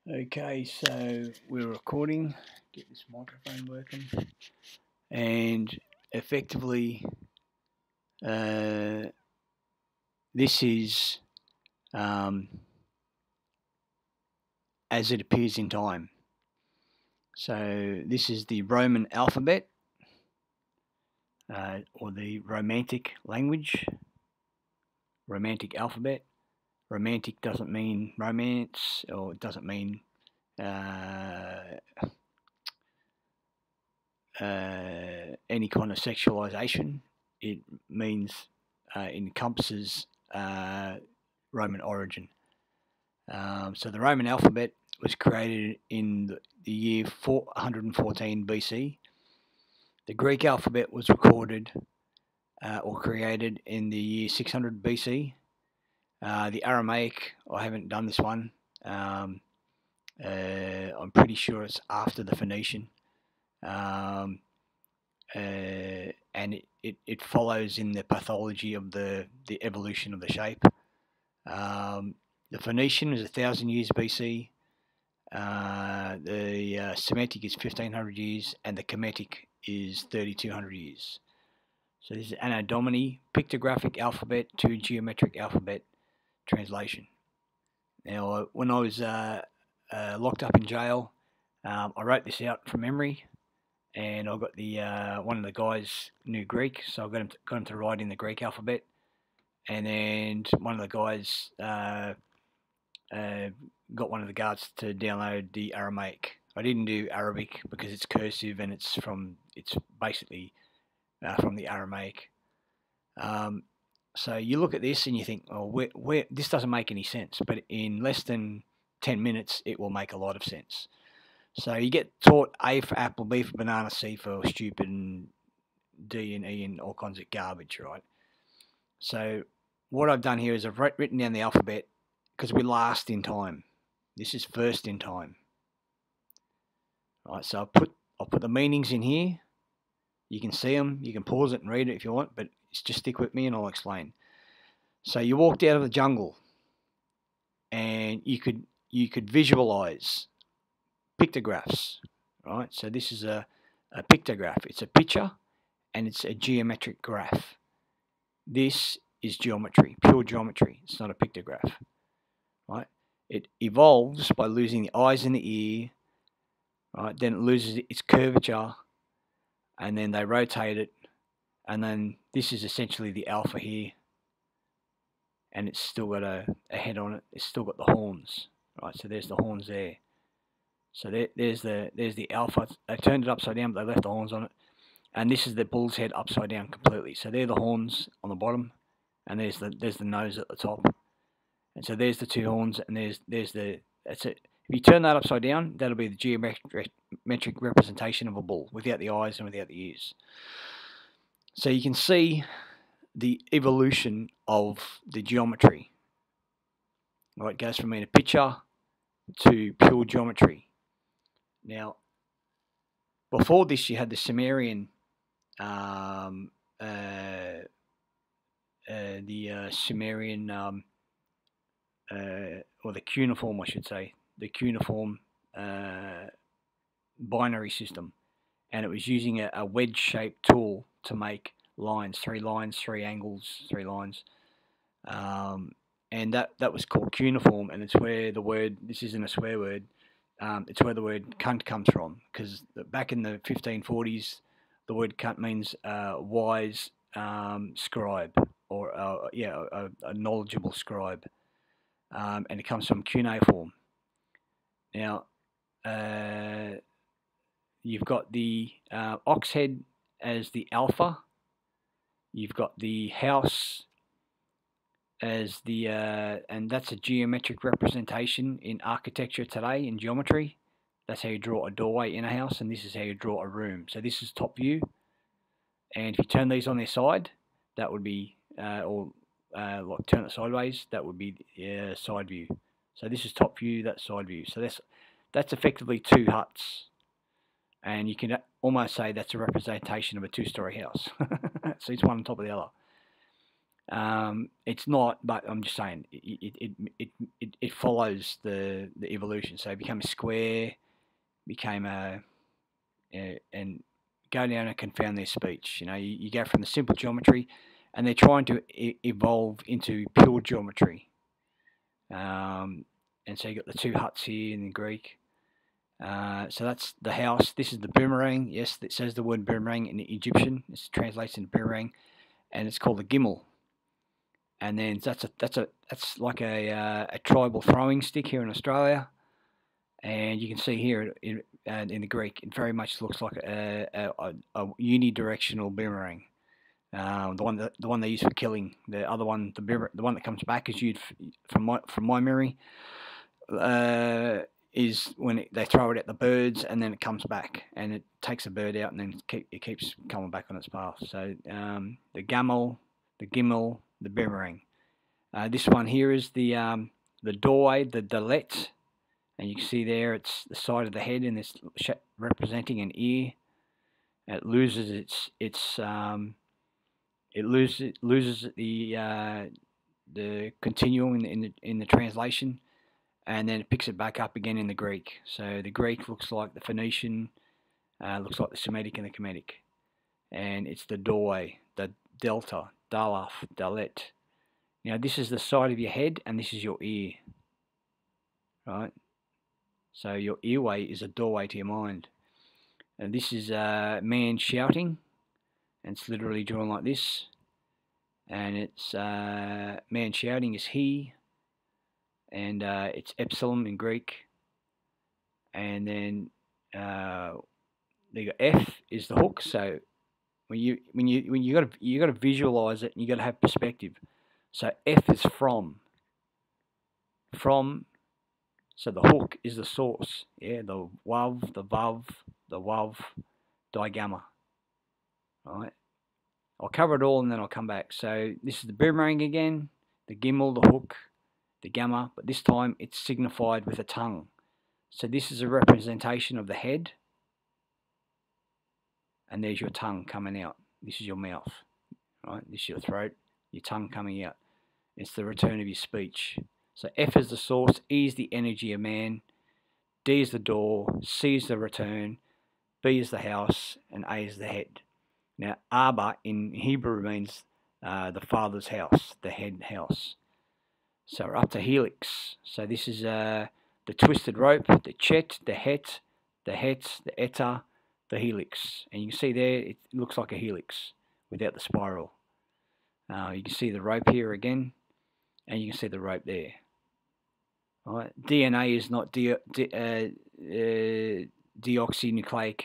Okay, so we're recording. Get this microphone working, and effectively, uh, this is as it appears in time. So this is the Roman alphabet, or the Romantic language. Romantic alphabet. Romantic doesn't mean romance, or it doesn't mean uh, any kind of sexualization. It means encompasses Roman origin. So the Roman alphabet was created in the year 414 BC. The Greek alphabet was recorded or created in the year 600 BC. The Aramaic, I haven't done this one. I'm pretty sure it's after the Phoenician. And it follows in the pathology of the evolution of the shape. The Phoenician is 1,000 years BC. The Semitic is 1,500 years, and the Kemetic is 3,200 years. So this is Anno Domini, pictographic alphabet to geometric alphabet translation. Now, when I was locked up in jail, I wrote this out from memory, and I got the one of the guys knew Greek, so I got him to write in the Greek alphabet, and then one of the guys got one of the guards to download the Aramaic. I didn't do Arabic because it's cursive and it's basically from the Aramaic. So you look at this and you think, oh, where this doesn't make any sense, but in less than 10 minutes, it will make a lot of sense. So you get taught A for apple, B for banana, C for stupid, and D and E and all kinds of garbage, right? So what I've done here is I've written down the alphabet because we're last in time. This is first in time. Right, so I'll put the meanings in here. You can see them. You can pause it and read it if you want, but just stick with me and I'll explain. So you walked out of the jungle, and you could visualize pictographs, right? So this is a pictograph. It's a picture, and it's a geometric graph. This is geometry, pure geometry. It's not a pictograph, right? It evolves by losing the eyes and the ear, right? Then it loses its curvature, and then they rotate it, and then this is essentially the alpha here, and it's still got a head on it. It's still got the horns, right? So there's the horns there. So there's the alpha. They turned it upside down, but they left the horns on it. And this is the bull's head upside down completely. So they're the horns on the bottom, and there's the nose at the top. And so there's the two horns, and that's it. If you turn that upside down, that'll be the geometric representation of a bull, without the eyes and without the ears. So you can see the evolution of the geometry. Right, it goes from being a picture to pure geometry. Now, before this, you had the Sumerian, Sumerian, or the cuneiform, I should say, the cuneiform binary system, and it was using a wedge-shaped tool to make lines, three angles, three lines, and that was called cuneiform, and it's where the word, this isn't a swear word, it's where the word cunt comes from, because back in the 1540s, the word cunt means wise scribe, or a knowledgeable scribe, and it comes from cuneiform. Now, you've got the ox head as the alpha. You've got the house as the, and that's a geometric representation in architecture today, in geometry. That's how you draw a doorway in a house, and this is how you draw a room. So this is top view, and if you turn these on their side, that would be, like turn it sideways, that would be the side view. So this is top view, that's side view. So that's effectively two huts, and you can almost say that's a representation of a two-story house. So it's one on top of the other. It's not, but I'm just saying it follows the evolution. So it became a square, became and go down and confound their speech. You go from the simple geometry, and they're trying to evolve into pure geometry. And so you got the two huts here in the Greek. So that's the house. This is the boomerang. Yes, it says the word boomerang in the Egyptian. It translates into boomerang, and it's called the gimel. And then that's like a tribal throwing stick here in Australia. And you can see here in the Greek, it very much looks like a unidirectional boomerang. The one they use for killing. The other one, the one that comes back, is used from my memory. Is when they throw it at the birds, and then it comes back and it takes the bird out, and then it keeps coming back on its path. So the gimel, the boomerang. This one here is the doorway, the dalet, and you can see there it's the side of the head, and it's representing an ear. It loses loses the continuum in the translation, and then it picks it back up again in the Greek. So the Greek looks like the Phoenician, looks like the Semitic and the Kemetic, and it's the doorway, the delta, dalaf, dalet. Now this is the side of your head, and this is your ear, right? So your earway is a doorway to your mind. And this is a man shouting, and it's literally drawn like this. And it's man shouting is he, and it's epsilon in Greek. And then F is the hook. So when you got to visualize it, and you got to have perspective. So F is from. So the hook is the source. Yeah, the wav, the vav, the wav, digamma. Right. I'll cover it all and then I'll come back. So this is the boomerang again, the gimel, the hook, the gamma, but this time it's signified with a tongue. So this is a representation of the head, and there's your tongue coming out. This is your mouth, right? This is your throat, your tongue coming out. It's the return of your speech. So F is the source, E is the energy of man, D is the door, C is the return, B is the house, and A is the head. Now, Abba in Hebrew means the father's house, the head house. So we're up to helix. So this is the twisted rope, the chet, the het, the eta, the helix. And you can see there, it looks like a helix without the spiral. You can see the rope here again, and you can see the rope there. All right. DNA is not deoxynucleic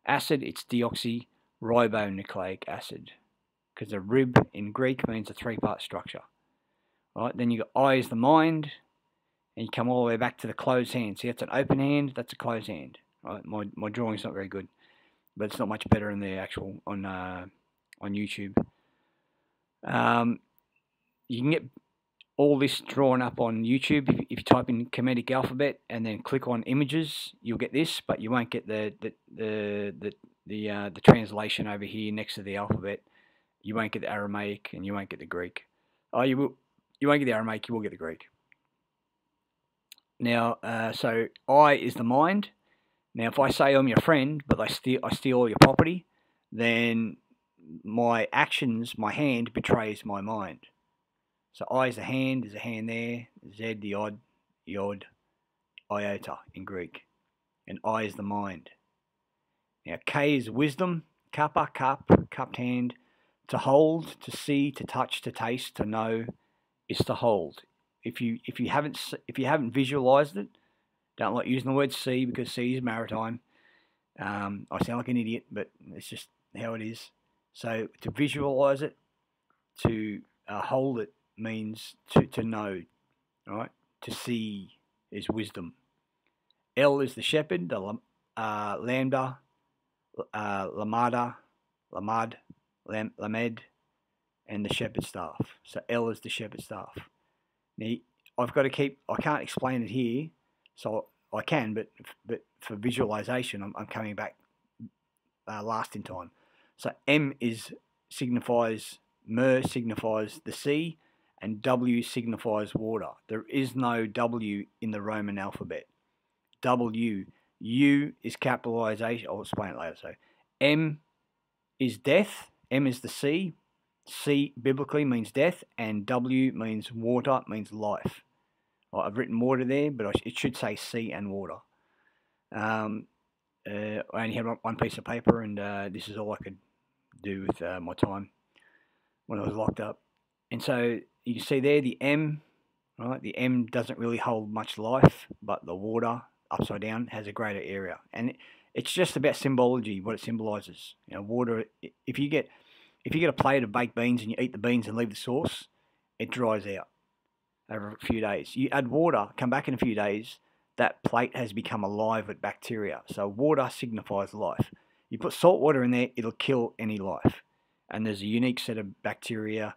acid, it's deoxyribonucleic acid, because a rib in Greek means a three-part structure. All right, then you got I is the mind, and you come all the way back to the closed hand. See, that's an open hand, that's a closed hand. All right, my drawing's not very good, but it's not much better in the actual on YouTube. You can get all this drawn up on YouTube. If you type in Kemetic alphabet and then click on images, you'll get this, but you won't get the translation over here next to the alphabet. You won't get the Aramaic, and you won't get the Greek. Oh, you will. You won't get the Aramaic. You will get the Greek. Now, so I is the mind. Now, if I say I'm your friend, but I steal all your property, then my actions, my hand betrays my mind. So I is the hand, there's a hand there, Z, the odd, yod, iota in Greek. And I is the mind. Now K is wisdom, kappa, cupped hand. To hold, to see, to touch, to taste, to know is to hold. If you haven't visualized it, don't like using the word see, because see is maritime. I sound like an idiot, but it's just how it is. So to visualize it, to hold it, means to know, right? To see is wisdom. L is the shepherd, the lambda, lamada, lamad, lamed, and the shepherd staff. So L is the shepherd staff. Now I can't explain it here, so I can, but for visualization, I'm coming back last in time. So M signifies Mer signifies the sea, and W signifies water. There is no W in the Roman alphabet. W. U is capitalization. I'll explain it later. So M is death. M is the sea. C biblically means death, and W means water, means life. Well, I've written water there, but it should say sea and water. I only had one piece of paper, and this is all I could do with my time when I was locked up. And so you can see there the M, right? The M doesn't really hold much life, but the water upside down has a greater area, and it's just about symbology, what it symbolizes. You know, water. If you get a plate of baked beans and you eat the beans and leave the sauce, it dries out over a few days. You add water, come back in a few days, that plate has become alive with bacteria. So water signifies life. You put salt water in there, it'll kill any life. And there's a unique set of bacteria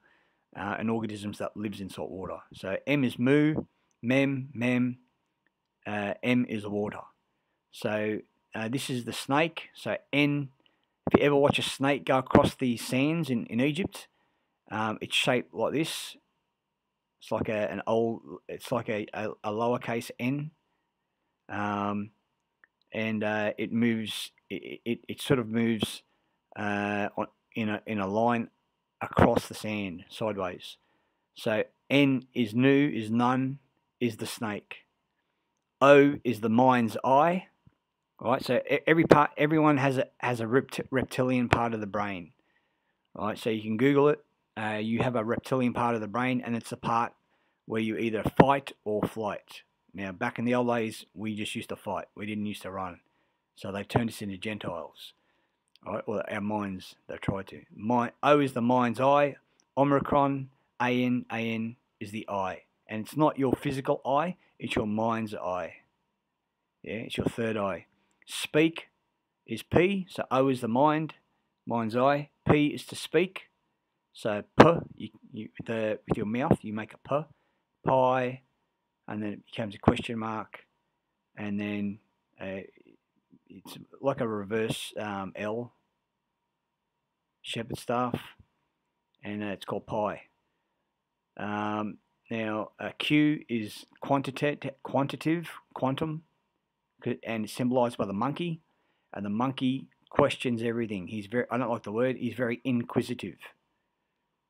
and organisms that lives in salt water. So M is mu, mem, M is water. So this is the snake. So N, if you ever watch a snake go across the sands in Egypt, it's shaped like this. It's like a lowercase n, and it moves. It sort of moves in a line across the sand sideways. So N is nu, is none, is the snake. O is the mind's eye. Right. So everyone has a reptilian part of the brain. Right. So you can Google it. You have a reptilian part of the brain, and it's a part where you either fight or flight. Now, back in the old days, we just used to fight. We didn't used to run. So they turned us into Gentiles. All right, well, our minds, they tried to. O is the mind's eye. Omicron, AN is the eye. And it's not your physical eye, it's your mind's eye. Yeah, it's your third eye. Speak is P, so O is the mind's eye. P is to speak. So P, with your mouth, you make a P, pie, and then it becomes a question mark, and then it's like a reverse L, shepherd staff, and it's called pi. Now Q is quantitative, quantum, and it's symbolized by the monkey, and the monkey questions everything. I don't like the word, he's very inquisitive.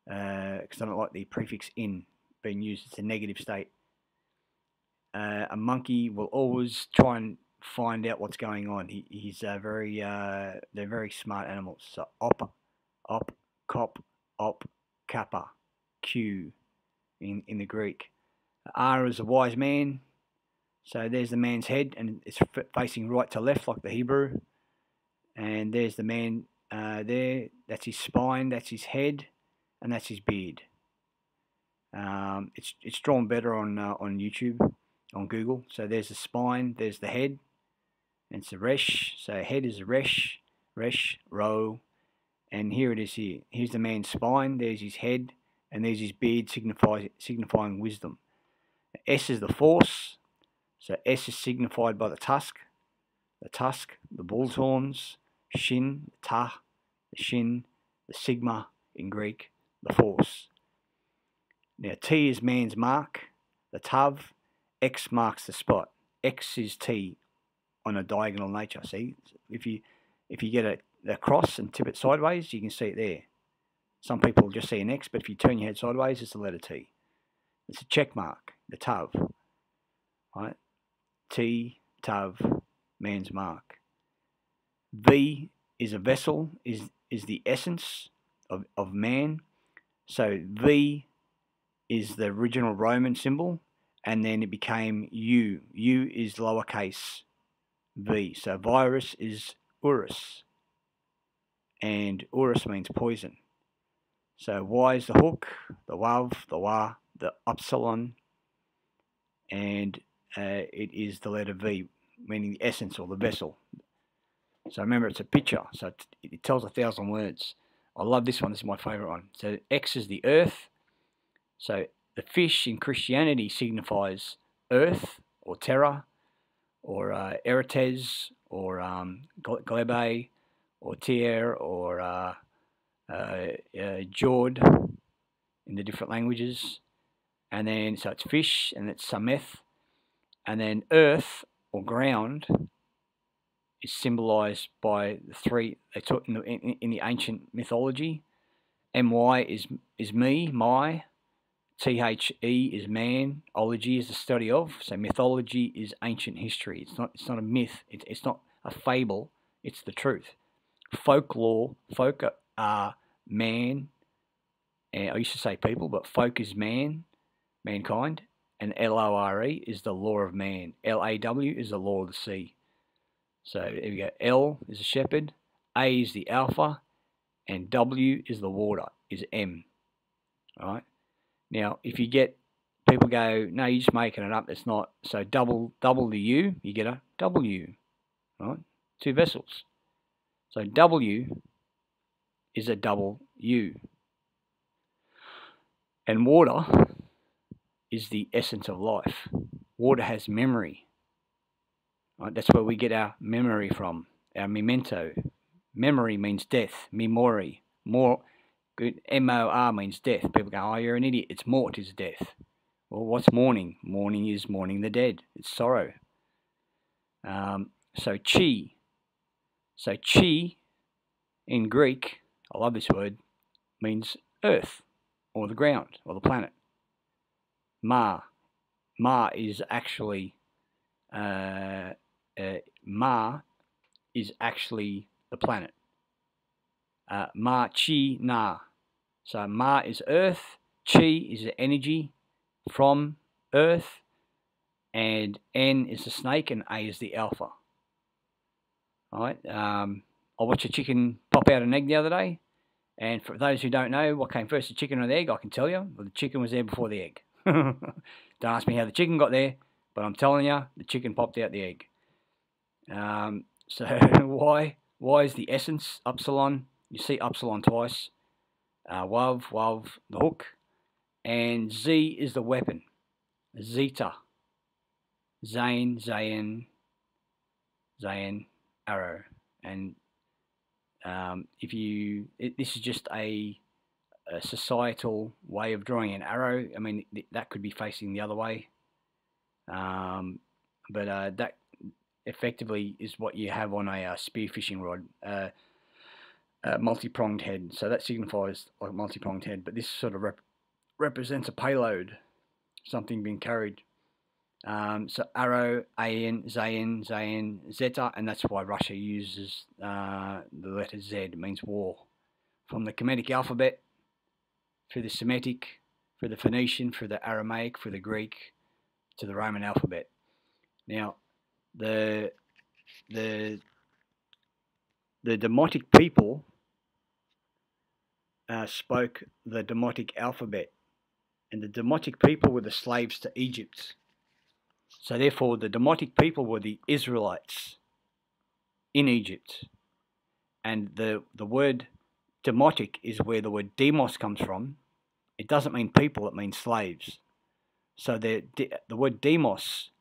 Because I don't like the prefix in being used. It's a negative state. A monkey will always try and find out what's going on. They're very smart animals. So op, cop, kappa, Q in the Greek. R is a wise man. So there's the man's head, and it's facing right to left like the Hebrew. And there's the man there. That's his spine. That's his head. And that's his beard. It's drawn better on YouTube, on Google. So there's the spine, there's the head, and it's a resh. So head is a resh, row, and here it is here. Here's the man's spine, there's his head, and there's his beard signifying wisdom. S is the force. So S is signified by the tusk, the bull's horns, shin, the tah, the shin, the sigma in Greek, the force. Now T is man's mark, the tav. X marks the spot. X is T on a diagonal nature. See, if you get a cross and tip it sideways, you can see it there. Some people just see an X, but if you turn your head sideways, it's the letter T. It's a check mark, the tav. Right? T, tav, man's mark. V is a vessel, is the essence of man. So V is the original Roman symbol, and then it became U. U is lowercase v. So virus is urus, and urus means poison. So Y is the hook, the wav, the wa, the upsilon, and it is the letter V, meaning the essence or the vessel. So remember, it's a picture, so it tells 1,000 words. I love this one. This is my favourite one. So X is the earth. So the fish in Christianity signifies earth or terra or eretes or glebe or tier or Jord in the different languages. And then, so it's fish, and it's Sameth. And then earth or ground is symbolized by the three they took in the ancient mythology. My is me, my. The is man. Ology is the study of. So mythology is ancient history. It's not a myth. It's not a fable. It's the truth. Folklore. Folk are man. And I used to say people, but folk is man, mankind. And LORE is the law of man. LAW is the law of the sea. So there we go. L is the shepherd. A is the alpha. And W is the water. Is M. All right. Now, if you get people go, no, you're just making it up. It's not. So double the U, you get a W, right? Two vessels. So W is a double U. And water is the essence of life. Water has memory. Right? That's where we get our memory from, our memento. Memory means death. Memori. More. M-O-R means death. People go, oh, you're an idiot. It's mort is death. Well, what's mourning? Mourning is mourning the dead. It's sorrow. So chi. So chi in Greek, I love this word, means earth or the ground or the planet. Ma. Ma is actually Ma is actually the planet. Ma chi na. So Ma is earth, chi is the energy from earth, and N is the snake, and A is the alpha. All right. I watched a chicken pop out an egg the other day, and for those who don't know what came first, the chicken or the egg, I can tell you, well, the chicken was there before the egg. Don't ask me how the chicken got there, but I'm telling you, the chicken popped out the egg. So why is the essence upsilon? You see upsilon twice. Wav, the hook, and Z is the weapon. Zeta, Zayn, arrow. And this is just a societal way of drawing an arrow. I mean, that could be facing the other way, but that effectively is what you have on a spearfishing rod. Multi-pronged head, so that signifies like multi-pronged head, but this sort of represents a payload, something being carried. So arrow, AN, Zayn, Zeta, and that's why Russia uses the letter Z. It means war. From the Kemetic alphabet, through the Semitic, through the Phoenician, through the Aramaic, through the Greek, to the Roman alphabet. Now, the Demotic people spoke the Demotic alphabet, and the Demotic people were the slaves to Egypt. So therefore, the Demotic people were the Israelites in Egypt, and the word Demotic is where the word demos comes from. It doesn't mean people; it means slaves. So the word demos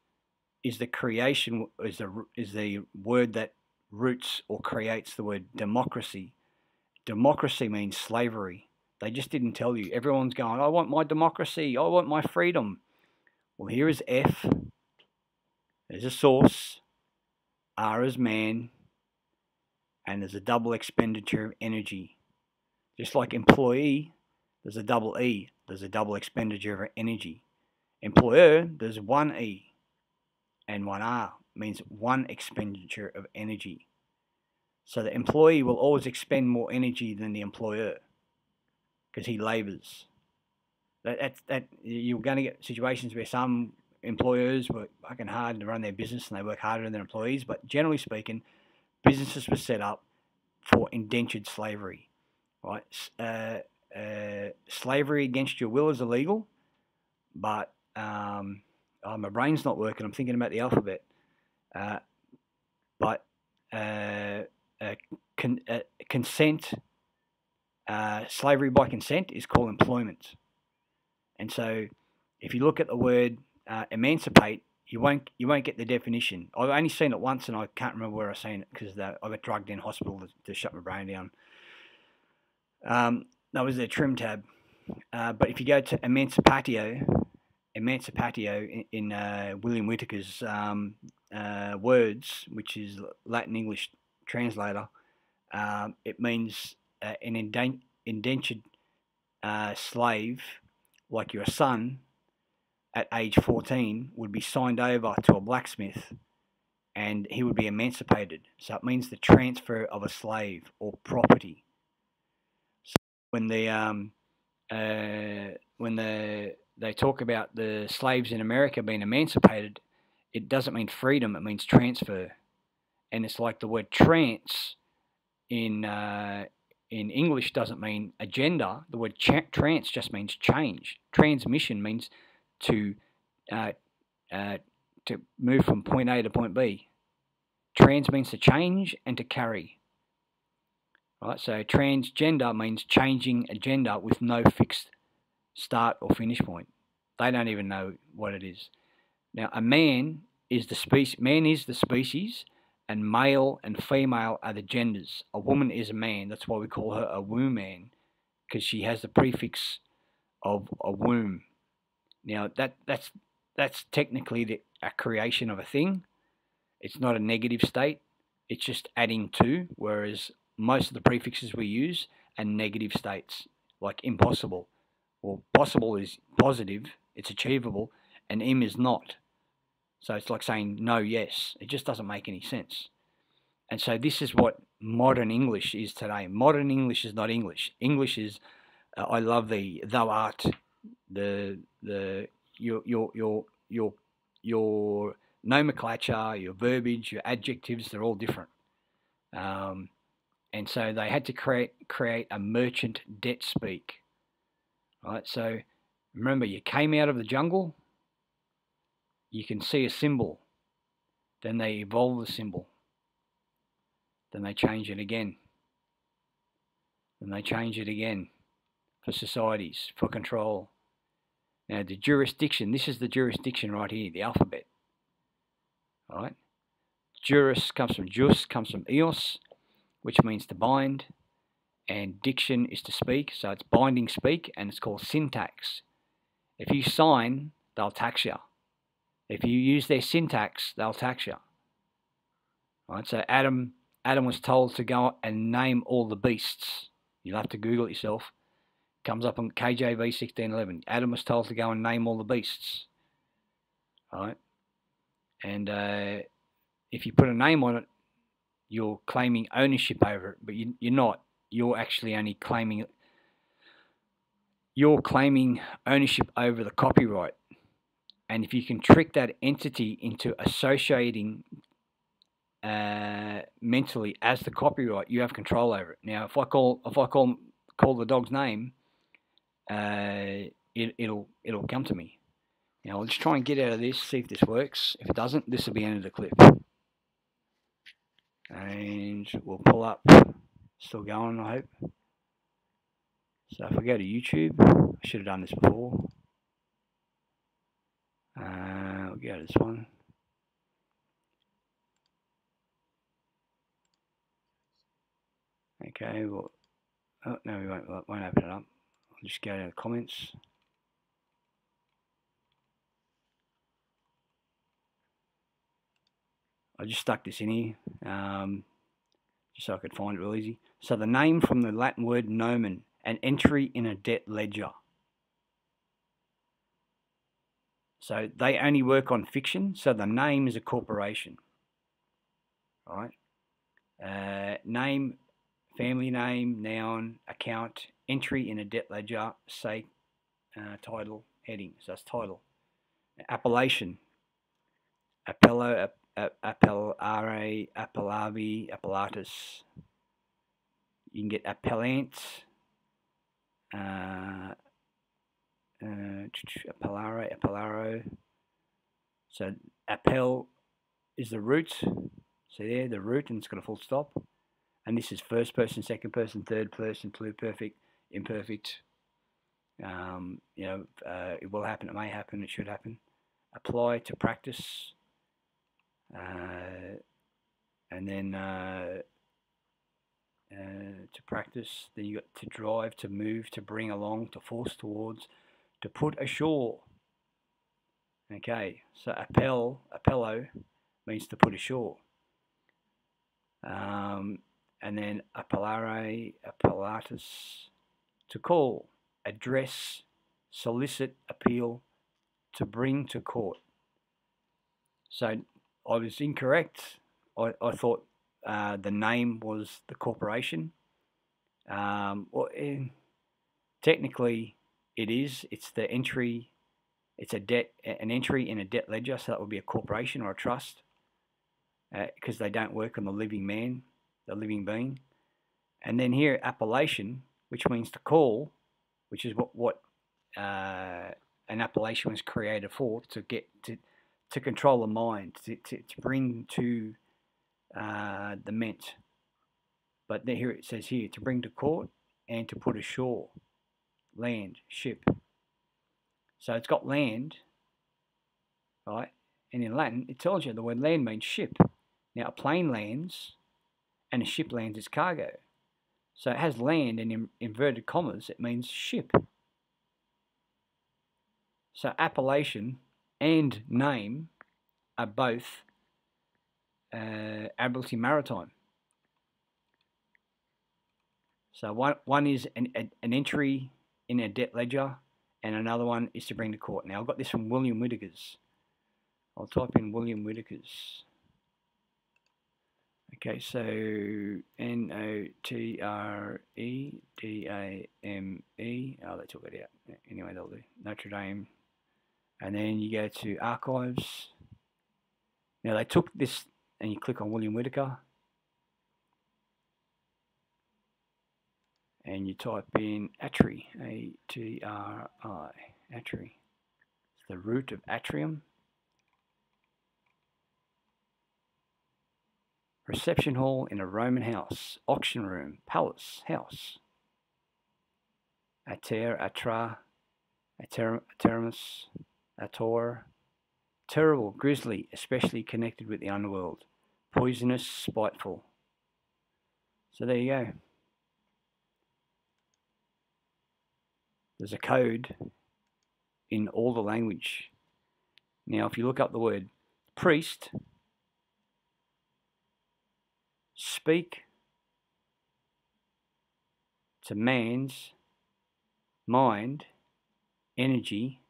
is the creation, is the word that roots or creates the word democracy. Democracy means slavery. They just didn't tell you. Everyone's going, I want my democracy. I want my freedom. Well, here is F. There's a source. R is man. And there's a double expenditure of energy. Just like employee, there's a double E. There's a double expenditure of energy. Employer, there's one E and one R. Means one expenditure of energy. So the employee will always expend more energy than the employer because he labours. That you're going to get situations where some employers work fucking hard to run their business and they work harder than their employees, but generally speaking, businesses were set up for indentured slavery. Right? Slavery against your will is illegal, but my brain's not working. I'm thinking about the alphabet. But consent, slavery by consent is called employment. And so if you look at the word emancipate, you won't get the definition. I've only seen it once and I can't remember where I've seen it because I got drugged in hospital to shut my brain down. That was their trim tab. But if you go to Emancipatio in William Whitaker's words, which is Latin English translator, it means an indentured slave, like your son, at age 14, would be signed over to a blacksmith and he would be emancipated. So it means the transfer of a slave or property. So when they talk about the slaves in America being emancipated, it doesn't mean freedom, it means transfer. And it's like the word trance in English doesn't mean agenda. The word trance just means change. Transmission means to uh, to move from point A to point B. Trans means to change and to carry. Right, so transgender means changing a gender with no fixed start or finish point. They don't even know what it is. Now, a man is the species. Man is the species, and male and female are the genders. A woman is a man. That's why we call her a womb man, because she has the prefix of a womb. Now, that's technically a creation of a thing. It's not a negative state. It's just adding to, whereas most of the prefixes we use are negative states, like impossible. Well, possible is positive, it's achievable, and im is not. So it's like saying no, yes. It just doesn't make any sense. And so this is what modern English is today. Modern English is not English. English is, I love the thou art, the your nomenclature, your verbiage, your adjectives, they're all different. And so they had to create a merchant debt speak. Right? So remember, you came out of the jungle, you can see a symbol, then they evolve the symbol, then they change it again, then they change it again for societies, for control. Now the jurisdiction, this is the jurisdiction right here, the alphabet. All right? Juris comes from jus, comes from eos, which means to bind, and diction is to speak, so it's binding speak, and it's called syntax. If you sign, they'll tax you. If you use their syntax, they'll tax you. All right, so Adam was told to go and name all the beasts. You'll have to Google it yourself. It comes up on KJV 1611. Adam was told to go and name all the beasts. All right, and if you put a name on it, you're claiming ownership over it, but you're not. You're actually only claiming it. You're claiming ownership over the copyright. And if you can trick that entity into associating mentally as the copyright, you have control over it. Now, if I call the dog's name, it'll come to me. Now, let's try and get out of this, see if this works. If it doesn't, this will be the end of the clip. And we'll pull up. Still going, I hope. So if I go to YouTube, I should have done this before. We'll go to this one. Okay, well, oh, no, we won't open it up. I'll just go to the comments. I just stuck this in here, just so I could find it real easy. So the name from the Latin word nomen, an entry in a debt ledger. So they only work on fiction, so the name is a corporation. All right. Name, family name, noun, account, entry in a debt ledger, say, title, heading. So that's title. Appellation. Appello, appellare, appellavi, appellatus. You can get appellant, appellare, appellaro. So appel is the root. See there, the root, and it's got a full stop. And this is first person, second person, third person, pluperfect, imperfect. It will happen, it may happen, it should happen. Apply to practice. And then to practice. Then you got to drive, to move, to bring along, to force towards, to put ashore. Okay, so appello means to put ashore. And then appellare, appellatus, to call, address, solicit, appeal, to bring to court. So I was incorrect. I thought the name was the corporation. Technically, it is. It's the entry. It's an entry in a debt ledger. So that would be a corporation or a trust, because they don't work on the living man, the living being. And then here, appellation, which means to call, which is what an appellation was created for, to control the mind, to bring to the ment. But here it says here, to bring to court and to put ashore, land, ship. So it's got land, right? And in Latin, it tells you the word land means ship. Now, a plane lands and a ship lands its cargo. So it has land, and in inverted commas, it means ship. So appellation and name are both admiralty maritime. So one is an entry in a debt ledger, and another one is to bring to court. Now, I've got this from William Whitaker's. I'll type in William Whitaker's. Okay, so N-O-T-R-E-D-A-M-E. Oh, they took it out. Anyway, they'll do. Notre Dame. And then you go to Archives. Now, they took this, and you click on William Whitaker. And you type in atri, A-T-R-I, atri. It's the root of atrium. Reception hall in a Roman house. Auction room, palace, house. Ater, atra, aterimus, ator. Terrible, grisly, especially connected with the underworld. Poisonous, spiteful. So there you go. There's a code in all the language. Now, if you look up the word priest, speak to man's mind, energy,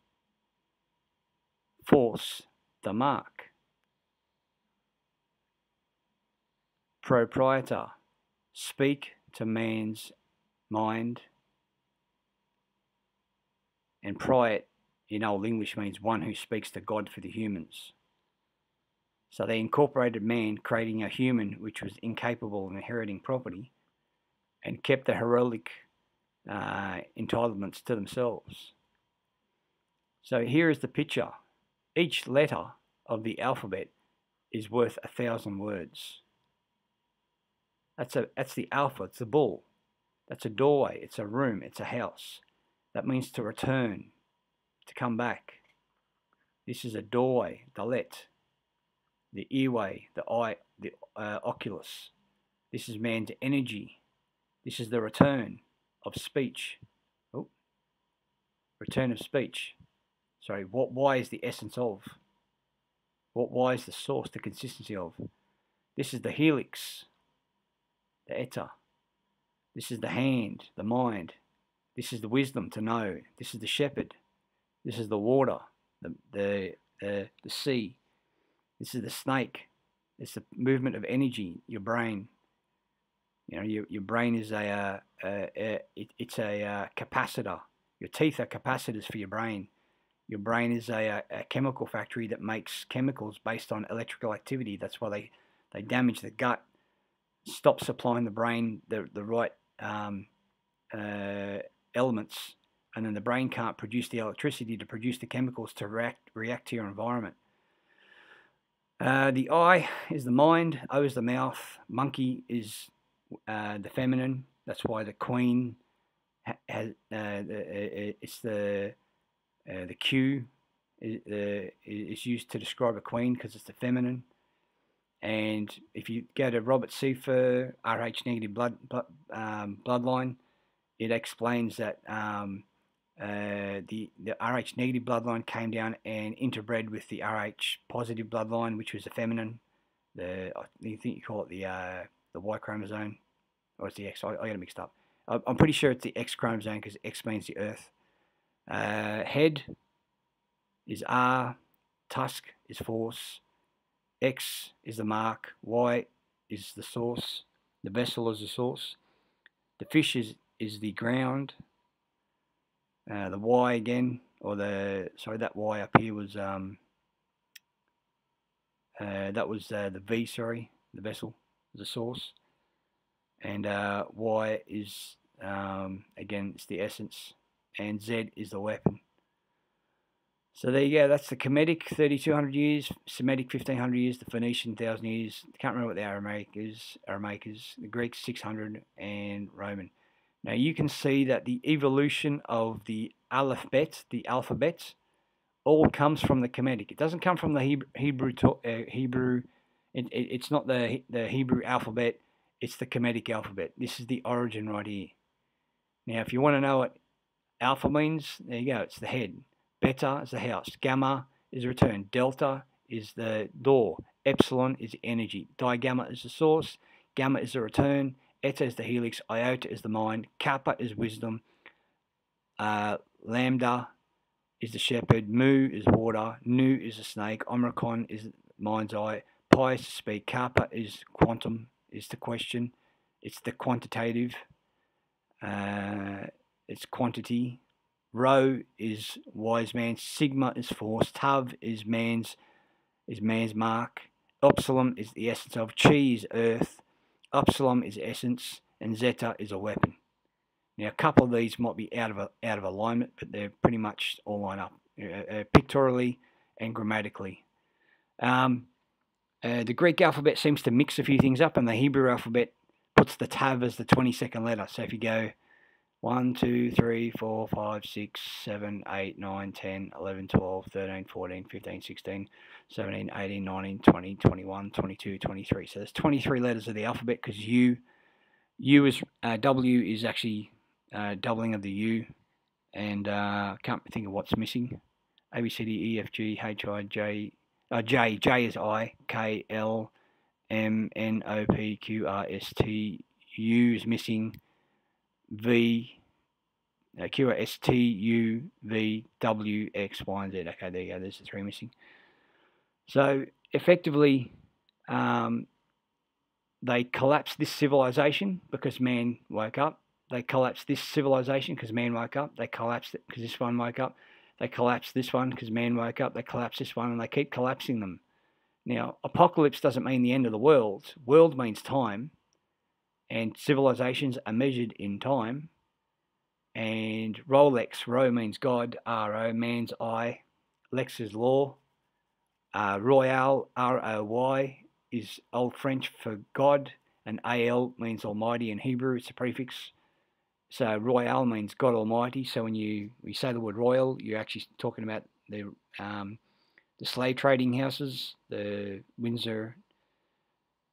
force, the mark. Proprietor, speak to man's mind, and priet in Old English means one who speaks to God for the humans. So they incorporated man, creating a human which was incapable of inheriting property, and kept the heraldic entitlements to themselves. So here is the picture. Each letter of the alphabet is worth 1,000 words. That's the alpha, it's the bull. That's a doorway, it's a room, it's a house. That means to return, to come back. This is a doorway, the let. The earway, the eye, the oculus. This is man's energy. This is the return of speech. Oh, return of speech. Sorry, why is the essence of? Why is the source, the consistency of? This is the helix, the eta. This is the hand, the mind. This is the wisdom to know. This is the shepherd. This is the water, the sea. This is the snake. It's the movement of energy. Your brain. You know, your brain is it's a capacitor. Your teeth are capacitors for your brain. Your brain is a chemical factory that makes chemicals based on electrical activity. That's why they damage the gut, stop supplying the brain the right elements, and then the brain can't produce the electricity to produce the chemicals to react to your environment. The I is the mind, O is the mouth, monkey is the feminine. That's why the queen has it's the Q is used to describe a queen because it's the feminine. And if you go to Robert Seefer, Rh negative bloodline, it explains that the Rh negative bloodline came down and interbred with the Rh positive bloodline, which was the feminine. I think you call it the Y chromosome, or it's the X. I got it mixed up. I'm pretty sure it's the X chromosome because X means the Earth. Head is R, tusk is force, X is the mark, Y is the source, the vessel is the source, the fish is the ground, the Y again, or that Y up here was that was the V, sorry, the vessel, the source, and Y is again, it's the essence, and Z is the weapon. So there you go, that's the Kemetic, 3,200 years, Semitic, 1,500 years, the Phoenician, 1,000 years. Can't remember what the Aramaic is, the Greek, 600, and Roman. Now you can see that the evolution of the alphabet, all comes from the Kemetic. It doesn't come from the Hebrew. It's not the Hebrew alphabet. It's the Kemetic alphabet. This is the origin right here. Now, if you want to know what alpha means, there you go. It's the head. Beta is the house. Gamma is return. Delta is the door. Epsilon is energy. Digamma is the source. Gamma is the return. Eta is the helix. Iota is the mind. Kappa is wisdom. Lambda is the shepherd. Mu is water. Nu is the snake. Omicron is mind's eye. Pi is the speed. Kappa is quantum, is the question. It's the quantitative. It's quantity. Rho is wise man. Sigma is force. Tav is man's mark. Upsilon is the essence of. Chi is earth. Upsilon is essence, and Zeta is a weapon. Now, a couple of these might be out of alignment, but they're pretty much all line up pictorially and grammatically. The Greek alphabet seems to mix a few things up, and the Hebrew alphabet puts the Tav as the 22nd letter. So if you go 1, 2, 3, 4, 5, 6, 7, 8, 9, 10, 11, 12, 13, 14, 15, 16, 17, 18, 19, 20, 21, 22, 23. So there's 23 letters of the alphabet because W is actually doubling of the U, and can't think of what's missing. A, B, C, D, E, F, G, H, I, J. J is I, K, L, M, N, O, P, Q, R, S, T. U is missing. V, Q, R, S, T, U, V, W, X, Y, and Z. Okay, there you go. There's the three missing. So effectively, they collapsed this civilization because man woke up. They collapsed this civilization because man woke up. They collapsed it because this one woke up. They collapsed this one because man woke up. They collapsed this one, and they keep collapsing them. Now, apocalypse doesn't mean the end of the world. World means time, and civilizations are measured in time. And Rolex, Ro means God, R-O, man's eye. Lex is law. Royale, R-O-Y, is Old French for God, and A-L means Almighty in Hebrew. It's a prefix. So Royale means God Almighty. So when you say the word royal, you're actually talking about the slave trading houses, the Windsor,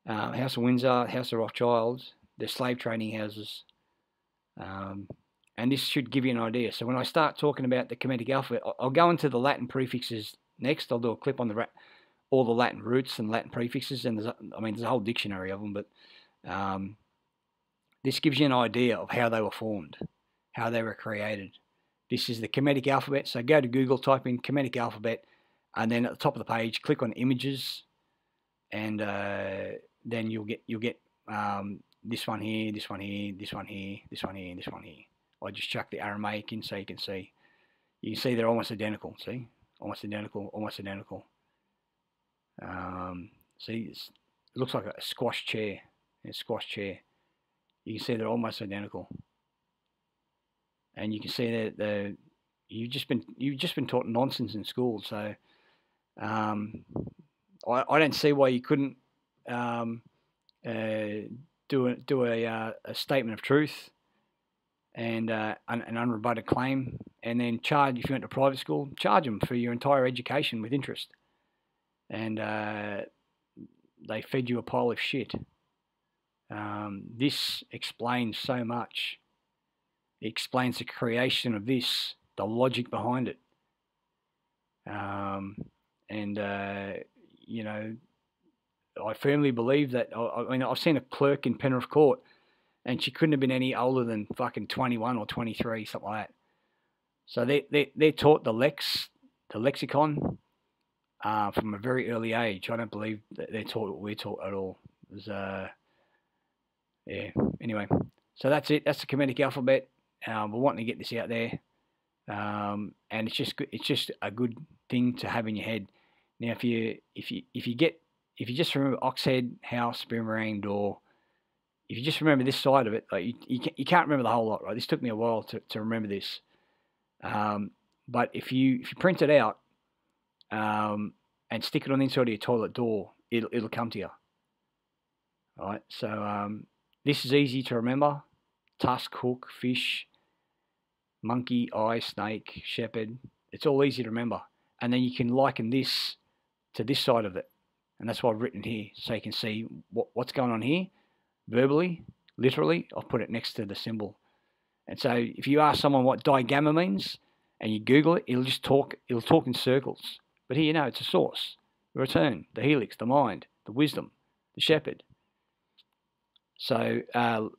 House of Windsor, House of Rothschild, the slave trading houses. And this should give you an idea. So when I start talking about the Kemetic alphabet, I'll go into the Latin prefixes next. I'll do a clip on all the Latin roots and Latin prefixes, and there's a whole dictionary of them, but this gives you an idea of how they were formed, how they were created. This is the Kemetic alphabet. So go to Google, type in Kemetic alphabet, and then at the top of the page, click on images, and then you'll get this one here, this one here, this one here, this one here, and this one here. I just chuck the Aramaic in so you can see. You can see they're almost identical. See, almost identical, almost identical. See, it looks like a squash chair. A squash chair. You can see they're almost identical, and you can see that you've just been taught nonsense in school. So I don't see why you couldn't do a statement of truth and an unrebutted claim, and then charge, if you went to private school, charge them for your entire education with interest. And they fed you a pile of shit. This explains so much. It explains the creation of this, the logic behind it. You know, I firmly believe that. I mean, I've seen a clerk in Penrith Court, and she couldn't have been any older than fucking 21 or 23, something like that. So they're taught the lexicon from a very early age. I don't believe that they're taught what we're taught at all. Yeah. Anyway, so that's it. That's the Kemetic alphabet. We're wanting to get this out there, and it's just a good thing to have in your head. Now, if you just remember ox head, house, boomerang, door. If you just remember this side of it, like you can't remember the whole lot, right? This took me a while to remember this. But if you print it out and stick it on the inside of your toilet door, it'll come to you. All right. So this is easy to remember: tusk, hook, fish, monkey, eye, snake, shepherd. It's all easy to remember, and then you can liken this to this side of it, and that's why I've written here, so you can see what's going on here, verbally, literally. I've put it next to the symbol. And so if you ask someone what digamma means and you Google it, it'll talk in circles. But here you know it's a source, the return, the helix, the mind, the wisdom, the shepherd. So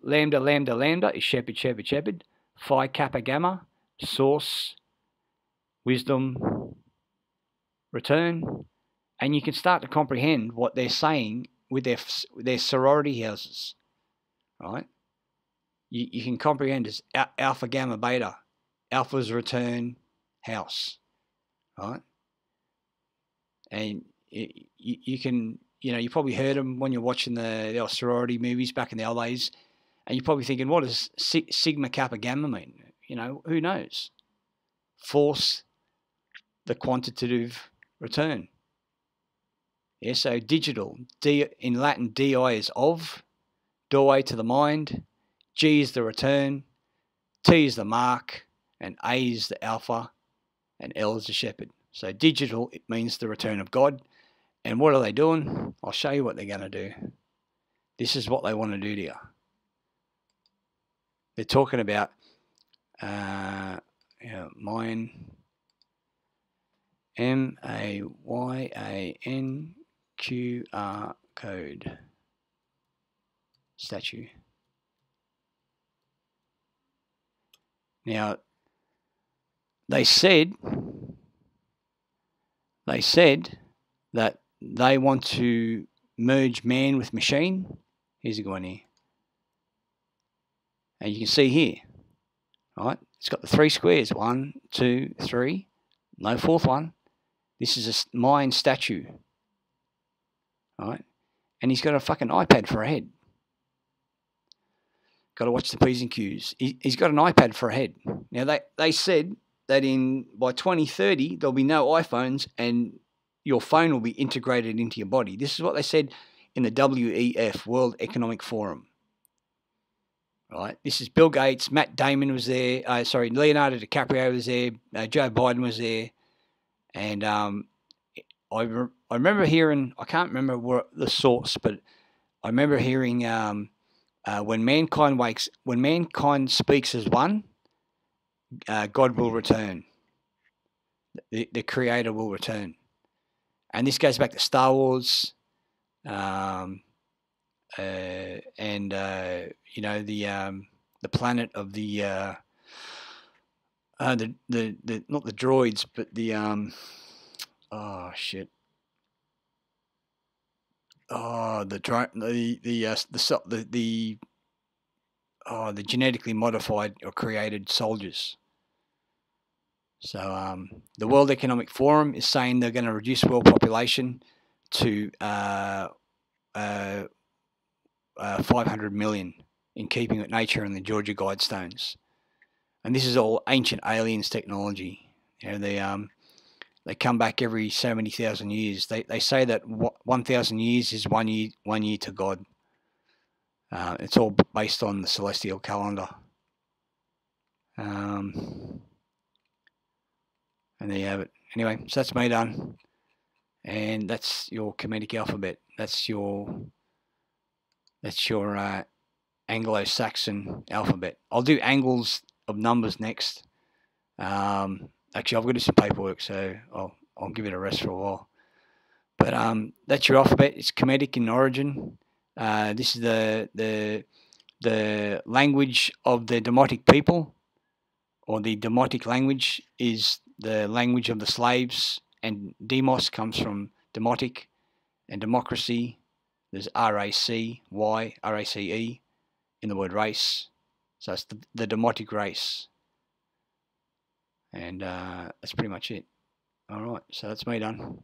lambda, lambda, lambda is shepherd, shepherd, shepherd. Phi, kappa, gamma, source, wisdom, return. And you can start to comprehend what they're saying with their sorority houses, right? You can comprehend as alpha, gamma, beta. Alpha's return house, right? And you can, you probably heard them when you're watching the sorority movies back in the old days, and you're probably thinking, what does sigma, kappa, gamma mean? Who knows? Force, the quantitative return. Yeah, so digital, in Latin, di is of, doorway to the mind, G is the return, T is the mark, and A is the alpha, and L is the shepherd. So digital, it means the return of God. And what are they doing? I'll show you what they're going to do. This is what they want to do to you. They're talking about Mayan, MAYAN code statue. Now, they said that they want to merge man with machine. Here's a good one here. And you can see here, right? It's got the 3 squares. 1, 2, 3. No fourth one. This is a Mayan statue. Right? And he's got a fucking iPad for a head. Got to watch the P's and Q's. He's got an iPad for a head. Now, they said that by 2030, there'll be no iPhones and your phone will be integrated into your body. This is what they said in the WEF, World Economic Forum. Right? This is Bill Gates, Matt Damon was there. Leonardo DiCaprio was there. Joe Biden was there. And I remember hearing, I can't remember the source, but I remember hearing when mankind speaks as one, God will return. The Creator will return. And this goes back to Star Wars, the planet of the not the droids, but the the genetically modified or created soldiers. So the World Economic Forum is saying they're going to reduce world population to 500 million in keeping with nature and the Georgia Guidestones. And this is all ancient aliens technology. They come back every so many thousand years. They say that 1,000 years is 1 year to God. It's all based on the celestial calendar. And there you have it. Anyway, so that's me done. And that's your Kemetic alphabet. That's your Anglo-Saxon alphabet. I'll do angles of numbers next. Actually, I've got to do some paperwork, so I'll give it a rest for a while. But that's your alphabet. It's Kemetic in origin. This is the language of the Demotic people, or the Demotic language is the language of the slaves, and demos comes from Demotic, and democracy, there's R-A-C-Y, R-A-C-E in the word race. So it's the Demotic race. And that's pretty much it. All right, so that's me done.